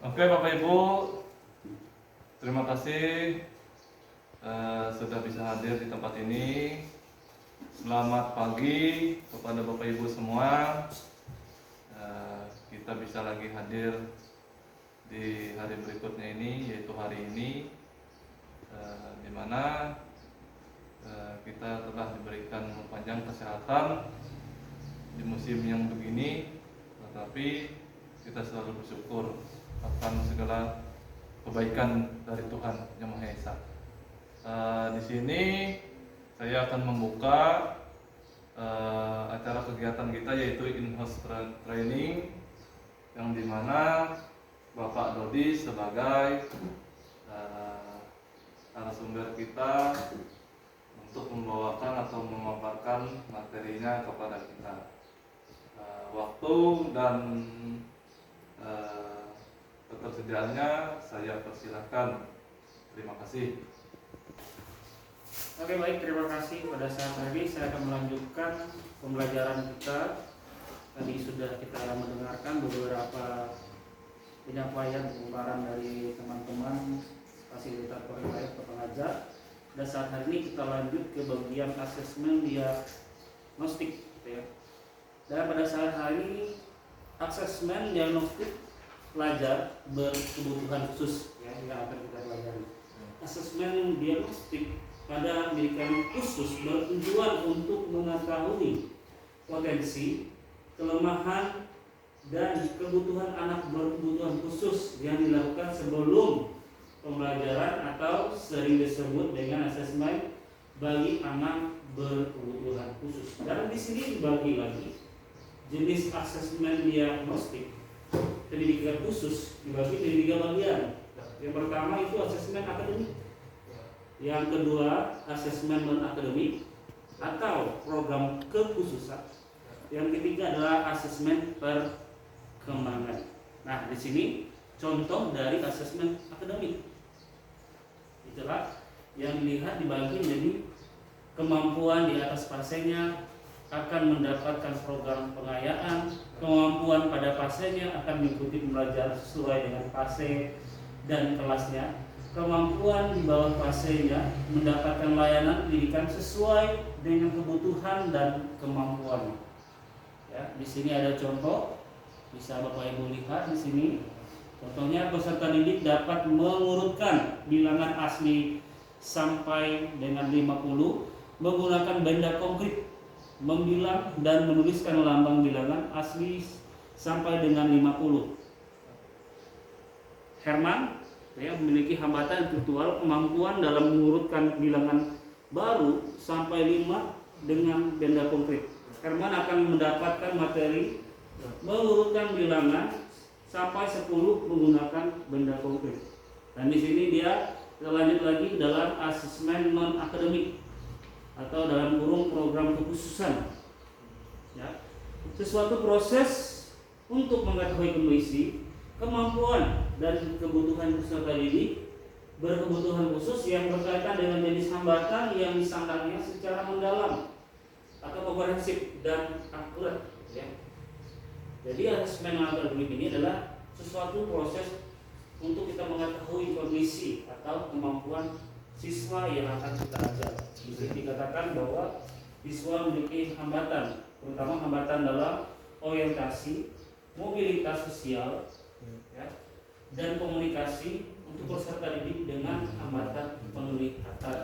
Oke Bapak Ibu, terima kasih sudah bisa hadir di tempat ini. Selamat pagi kepada Bapak Ibu semua. Kita bisa lagi hadir di hari berikutnya ini, yaitu hari ini, di mana kita telah diberikan panjang kesehatan di musim yang begini, tetapi kita selalu bersyukur akan segala kebaikan dari Tuhan Yang Maha Esa. Di sini saya akan membuka acara kegiatan kita, yaitu in-house training, yang dimana Bapak Dodi sebagai narasumber kita untuk membawakan atau memaparkan materinya kepada kita. Waktu dan ketersediaannya saya persilahkan. Terima kasih. Oke, baik, terima kasih. Pada saat ini saya akan melanjutkan pembelajaran kita. Tadi sudah kita mendengarkan beberapa penyampaian pemaparan dari teman-teman fasilitator atau pengajar. Dan saat hari ini kita lanjut ke bagian asesmen diagnostik, gitu ya. Dan pada saat hari ini asesmen diagnostik pelajar berkebutuhan khusus, ya, yang akan kita pelajari. Asesmen diagnostik pada pendidikan khusus bertujuan untuk mengetahui potensi, kelemahan, dan kebutuhan anak berkebutuhan khusus yang dilakukan sebelum pembelajaran atau sering disebut dengan asesmen bagi anak berkebutuhan khusus. Dan di sini dibagi lagi jenis asesmen diagnostik pendidikan khusus dibagi menjadi 3 bagian. Yang pertama itu asesmen akademik. Yang kedua asesmen non akademik atau program kekhususan. Yang ketiga adalah asesmen perkembangan. Nah, di sini contoh dari asesmen akademik. Itulah yang dilihat dibagi menjadi kemampuan di atas pasenya akan mendapatkan program pengayaan, kemampuan pada pasenya akan mengikuti pembelajaran sesuai dengan fase dan kelasnya, kemampuan di bawah pasenya mendapatkan layanan pendidikan sesuai dengan kebutuhan dan kemampuan. Ya, di sini ada contoh, bisa Bapak Ibu lihat di sini. Contohnya, peserta didik dapat mengurutkan bilangan asli sampai dengan 50 menggunakan benda konkret, membilang dan menuliskan lambang bilangan asli sampai dengan 50. Herman memiliki hambatan intelektual, kemampuan dalam mengurutkan bilangan baru sampai 5 dengan benda konkret. Herman akan mendapatkan materi mengurutkan bilangan sampai 10 menggunakan benda konkret. Dan di sini dia lanjut lagi dalam asesmen non akademik atau dalam kurung program kekhususan, ya, sesuatu proses untuk mengetahui kondisi, kemampuan dan kebutuhan peserta didik berkebutuhan khusus yang berkaitan dengan jenis hambatan yang disandangnya secara mendalam atau komprehensif dan akurat, ya. Jadi asesmen akademik ini adalah sesuatu proses untuk kita mengetahui kondisi atau kemampuan siswa yang akan kita ajar. Bisa dikatakan bahwa siswa memiliki hambatan, terutama hambatan dalam orientasi, mobilitas sosial, ya, dan komunikasi untuk peserta didik dengan hambatan penglihatan.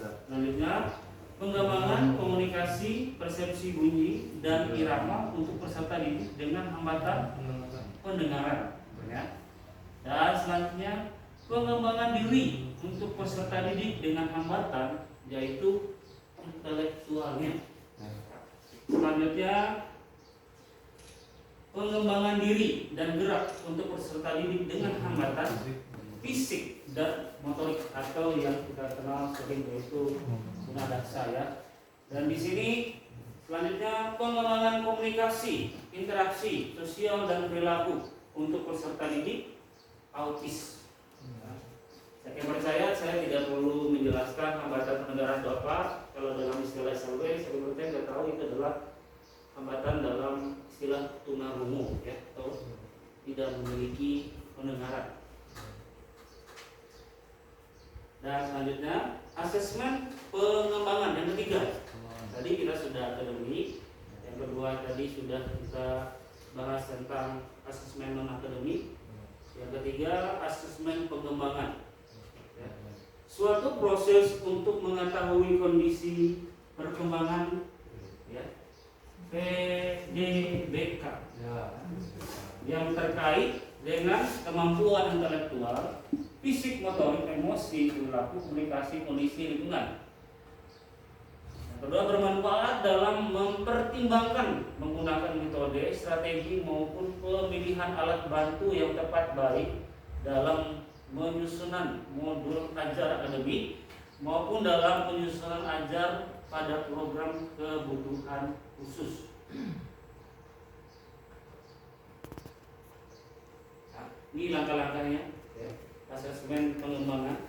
Selanjutnya, pengembangan komunikasi, persepsi bunyi, dan irama untuk peserta didik dengan hambatan pendengaran. Ya. Dan selanjutnya, pengembangan diri untuk peserta didik dengan hambatan yaitu intelektualnya. Selanjutnya, pengembangan diri dan gerak untuk peserta didik dengan hambatan fisik dan motorik atau yang kita kenal sering yaitu tunadaksa, ya. Dan di sini selanjutnya pengembangan komunikasi, interaksi sosial dan perilaku untuk peserta didik autis. Saya percaya saya tidak perlu menjelaskan hambatan pendengaran itu apa. Kalau dalam istilah SLB, saya nggak tahu itu adalah hambatan dalam istilah tunarungu, ya, atau tidak memiliki pendengaran. Dan selanjutnya asesmen pengembangan yang ketiga. Tadi kita sudah akademik, yang kedua tadi sudah kita bahas tentang asesmen non akademik, yang ketiga asesmen pengembangan. Ya. Suatu proses untuk mengetahui kondisi perkembangan, ya, PDBK, yang terkait dengan kemampuan intelektual, fisik, motorik, emosi, perilaku, komunikasi, kondisi lingkungan. Yang kedua, bermanfaat dalam mempertimbangkan menggunakan metode, strategi maupun pemilihan alat bantu yang tepat, baik dalam penyusunan modul ajar akademik maupun dalam penyusunan ajar pada program kebutuhan khusus. Nah, ini langkah-langkahnya, ya. Asesmen pengembangan.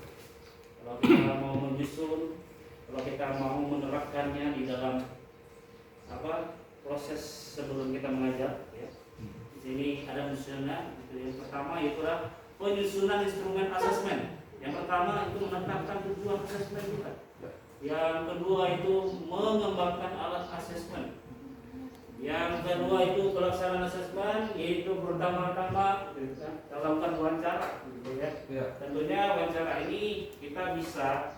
Kalau kita mau menyusun, kalau kita mau menerapkannya di dalam proses sebelum kita mengajar, ya. Di sini ada penyusunannya. Yang pertama itu adalah penyusunan instrumen asesmen. Yang pertama itu menetapkan tujuan asesmen kita. Yang kedua itu mengembangkan alat asesmen. Yang kedua itu pelaksanaan asesmen, yaitu pertama-tama lakukan wawancara, gitu ya. Tentunya wawancara ini kita bisa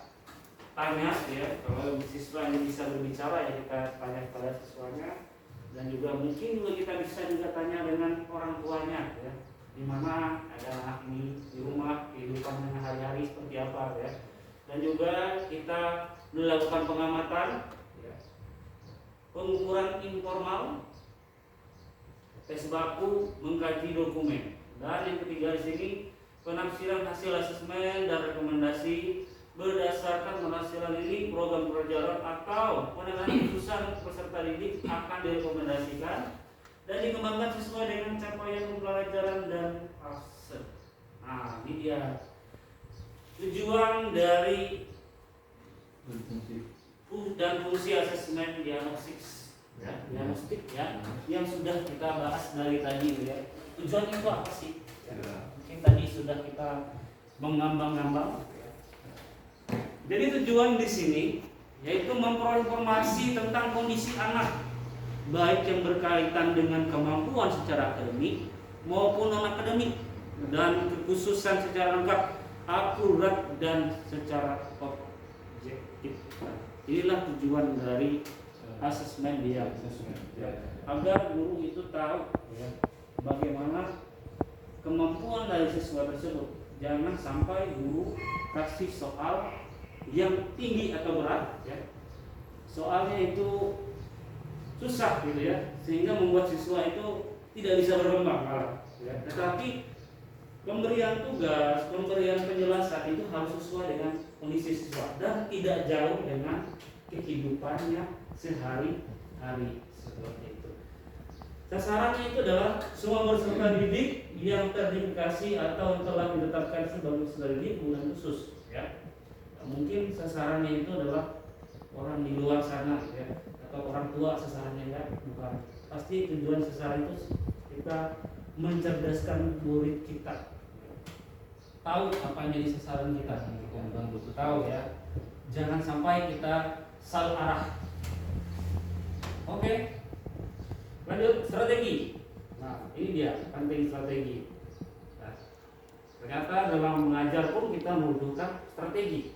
tanya, ya, kalau siswa ini bisa berbicara, ya kita tanya kepada siswanya, dan juga mungkin juga kita bisa juga tanya dengan orang tuanya, ya, di mana ada anak ini di rumah, kehidupannya hari-hari seperti apa, ya. Dan juga kita melakukan pengamatan, ya, pengukuran informal, tes baku, mengkaji dokumen. Dan yang ketiga di sini penafsiran hasil asesmen dan rekomendasi berdasarkan penafsiran ini program pelajaran atau penanganan khususan peserta didik akan direkomendasikan dan dikembangkan sesuai dengan capaian pembelajaran dan fase. Nah, ini dia tujuan dari dan fungsi asesmen diagnostik, ya, diagnostik, ya, yang sudah kita bahas dari tadi, ya. Tujuannya itu apa sih? Ya. Mungkin tadi sudah kita mengambang-ambang. Jadi tujuan di sini yaitu memperoleh informasi tentang kondisi anak, baik yang berkaitan dengan kemampuan secara akademik maupun non akademik, dan kekhususan secara lengkap, akurat dan secara objektif. Inilah tujuan dari asesmen diagnostik, ya, agar guru itu tahu, ya, bagaimana kemampuan dari siswa tersebut. Jangan sampai guru kasih soal yang tinggi atau berat, ya, soalnya itu susah, gitu ya, sehingga membuat siswa itu tidak bisa berkembang, ya. Tetapi pemberian tugas, pemberian penjelasan itu harus sesuai dengan kondisi siswa dan tidak jauh dengan kehidupannya sehari-hari, seperti itu. Sasarannya itu adalah semua peserta didik yang teridentifikasi atau telah ditetapkan sebagai peserta didik kebutuhan khusus, ya. Mungkin sasarannya itu adalah orang di luar sana, ya, atau orang tua sasarannya, ya, bukan. Pasti tujuan sasaran itu kita mencerdaskan murid kita, tahu apa yang jadi sasaran kita, tahu, ya. Jangan sampai kita salah arah. Oke, lanjut strategi. Nah, ini dia penting strategi. Nah, ternyata dalam mengajar pun kita membutuhkan strategi.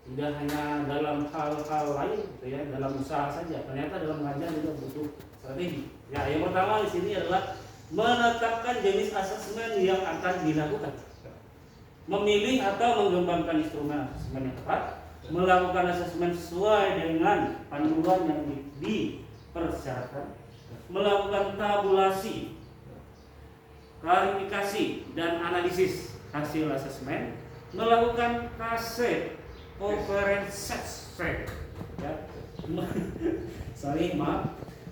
Tidak hanya dalam hal-hal lain, gitu ya, dalam usaha saja. Ternyata dalam mengajar juga butuh strategi. Ya, yang pertama di sini adalah menetapkan jenis asesmen yang akan dilakukan, memilih atau mengembangkan instrumen asesmen yang tepat, melakukan asesmen sesuai dengan panduan yang dipersyaratkan, melakukan tabulasi, klarifikasi dan analisis hasil asesmen, melakukan kaset conference, ya,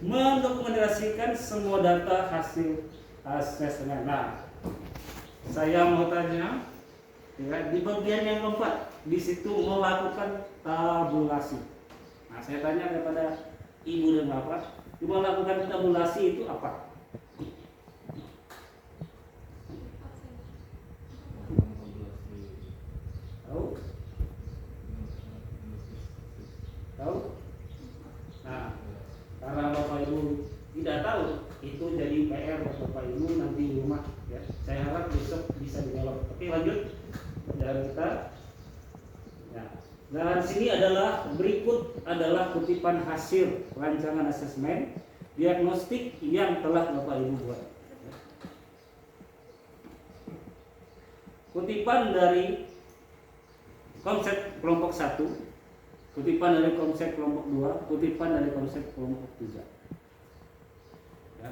mendokumentasikan semua data hasil asesmen. Nah, saya mau tanya, ya, di bagian yang keempat, di situ melakukan tabulasi. Nah, saya tanya kepada ibu dan bapak, melakukan tabulasi itu apa? tidak tahu, itu jadi PR buat Bapak Ibu nanti di rumah ya. Saya harap besok bisa dijawab. Oke, lanjut dari kita ya. Dan sini adalah berikut adalah kutipan hasil rancangan asesmen diagnostik yang telah Bapak Ibu buat. Kutipan dari konsep kelompok 1, kutipan dari konsep kelompok 2, kutipan dari konsep kelompok 3. Ya.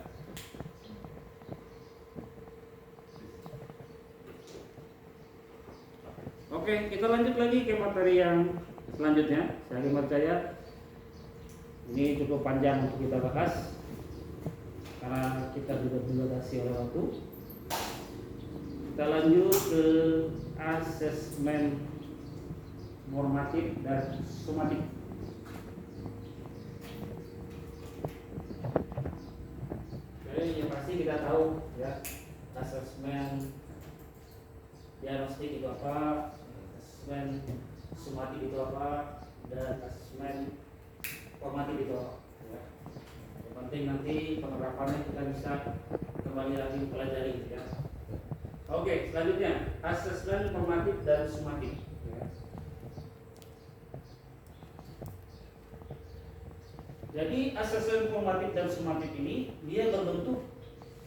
Oke, kita lanjut lagi ke materi yang selanjutnya. Saya percaya ini cukup panjang untuk kita bahas karena kita juga dibatasi oleh waktu. Kita lanjut ke asesmen normatif dan sumatif. Oke, yang pasti kita tahu ya, asesmen diagnostik itu apa, asesmen sumatif itu apa, dan asesmen formatif itu apa ya. Yang penting nanti penerapannya kita bisa kembali lagi mempelajari ya. Oke, selanjutnya asesmen formatif dan sumatif ya. Jadi asesmen formatif dan sumatif ini dia berbentuk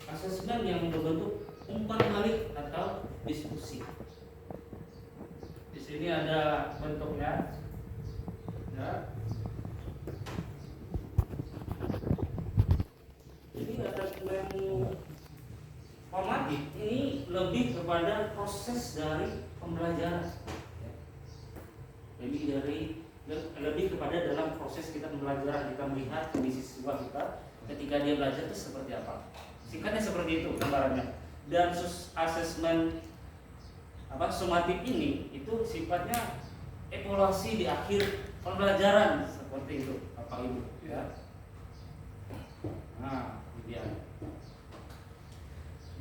asesmen yang berbentuk umpan balik atau diskusi. Di sini ada bentuknya, ya. Jadi asesmen formatif ini lebih kepada proses dari pembelajaran, ya. Lebih kepada dalam proses kita pembelajaran, kita melihat kondisi siswa kita ketika dia belajar itu seperti apa. Singkatnya seperti itu gambarannya. Dan asesmen sumatif ini itu sifatnya evaluasi di akhir pembelajaran seperti itu Bapak Ibu ya. Nah, ini dia.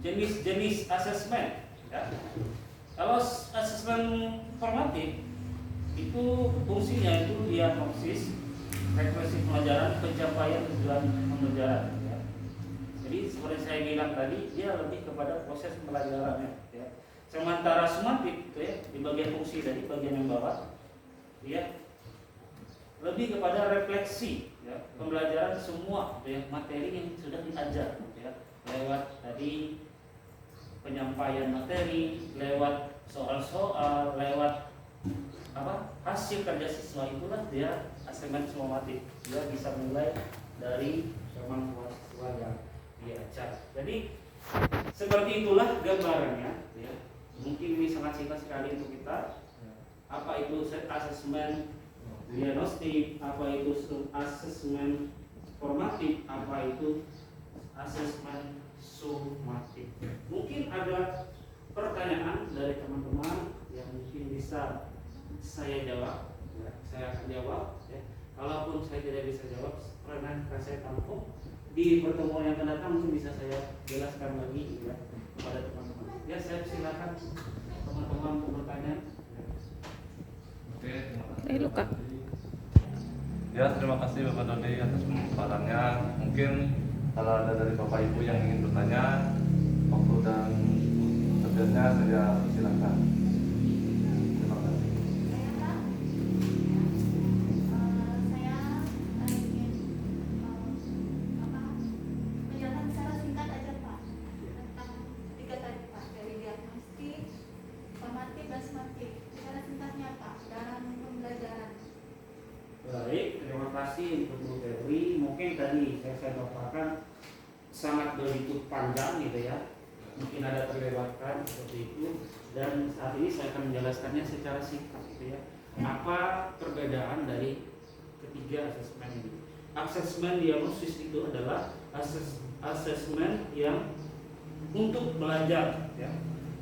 Jenis-jenis asesmen ya. Kalau asesmen formatif itu fungsinya itu diagnosis, refleksi pelajaran, pencapaian tujuan pembelajaran ya. Jadi seperti saya bilang tadi, dia lebih kepada proses pembelajarannya ya. Sementara sumatif itu ya, di bagian fungsi dari bagian yang bawah dia lebih kepada refleksi ya, pembelajaran semua ya, materi yang sudah diajar ya, lewat tadi penyampaian materi, lewat soal-soal, lewat hasil kerja siswa, itulah dia asesmen formatif. Dia bisa mulai dari kemampuan siswa yang diajar. Jadi seperti itulah gambarannya ya. Mungkin ini sangat singkat sekali untuk kita. Apa itu asesmen diagnostik, apa itu asesmen formatif, apa itu asesmen sumatif. Mungkin ada pertanyaan dari teman-teman yang mungkin bisa saya jawab ya. Saya akan jawab ya. Kalaupun saya tidak bisa jawab karena saya tampung, di pertemuan yang akan datang mungkin bisa saya jelaskan lagi ya, kepada teman-teman. Ya, saya silakan teman-teman untuk bertanya. Oke, terima kasih. Ya, terima kasih Bapak Dodi atas pemaparannya. Mungkin kalau ada dari Bapak Ibu yang ingin bertanya, waktu dan subjeknya saya silakan. Terima kasih. Penjelasan secara singkat aja Pak tentang tiga tadi Pak, dari diagnostik, formatif dan sumatif. Secara singkatnya Pak dalam pembelajaran. Baik, terima kasih untuk Bu Dewi. Mungkin tadi saya paparkan sangat begitu panjang gitu ya. Mungkin ada terlewatkan seperti itu. Dan saat ini saya akan menjelaskannya secara singkat gitu ya. Apa perbedaan dari ketiga asesmen ini? Asesmen diagnosis itu adalah asesmen yang untuk belajar ya.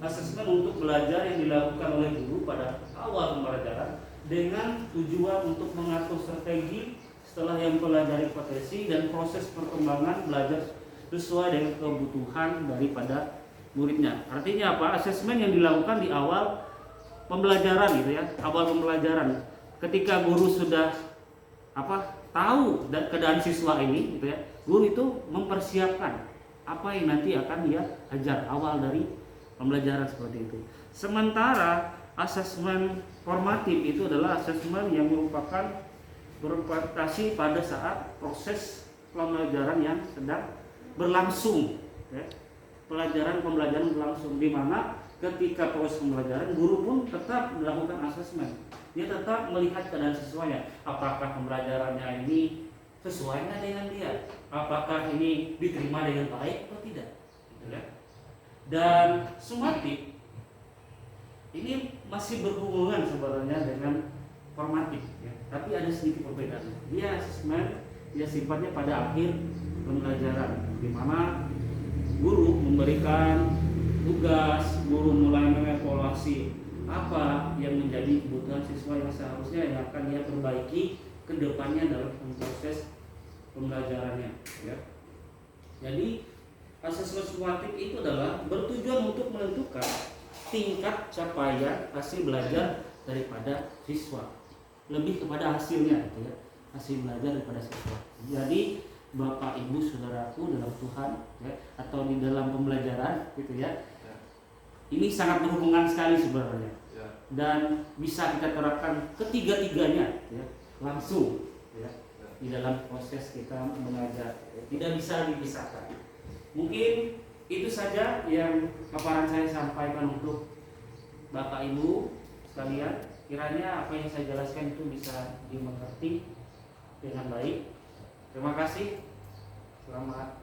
Asesmen untuk belajar yang dilakukan oleh guru pada awal pembelajaran dengan tujuan untuk mengatur strategi setelah yang mempelajari potensi dan proses perkembangan belajar sesuai dengan kebutuhan daripada muridnya. Artinya apa? Asesmen yang dilakukan di awal pembelajaran gitu ya, awal pembelajaran. Ketika guru sudah tahu keadaan siswa ini gitu ya, Guru itu mempersiapkan apa yang nanti akan dia ajar awal dari pembelajaran seperti itu. Sementara asesmen formatif itu adalah asesmen yang merupakan berorientasi pada saat proses pembelajaran yang sedang berlangsung, ya. Pembelajaran berlangsung, di mana ketika proses pembelajaran guru pun tetap melakukan asesmen. Dia tetap melihat keadaan siswanya, apakah pembelajarannya ini sesuai nggak dengan dia, apakah ini diterima dengan baik atau tidak, gitu ya. Dan sumatif ini masih berhubungan sebenarnya dengan formatif, ya. Tapi ada sedikit perbedaan. Dia asesmen, dia sifatnya pada akhir pembelajaran, di mana guru memberikan tugas, guru mulai mengevaluasi apa yang menjadi kebutuhan siswa yang seharusnya yang akan dia perbaiki ke depannya dalam proses pembelajarannya, ya. Jadi asesmen sumatif itu adalah bertujuan untuk menentukan tingkat capaian hasil belajar daripada siswa, lebih kepada hasilnya, gitu ya, hasil belajar daripada siswa. Jadi Bapak Ibu Saudaraku dalam Tuhan, ya, atau di dalam pembelajaran, gitu ya, ini sangat berhubungan sekali sebenarnya, dan bisa kita terapkan ketiga-tiganya, ya, langsung, ya, di dalam proses kita mengajar, tidak bisa dipisahkan. Mungkin itu saja yang paparan saya sampaikan untuk Bapak Ibu sekalian. Kiranya apa yang saya jelaskan itu bisa dimengerti dengan baik. Terima kasih. Selamat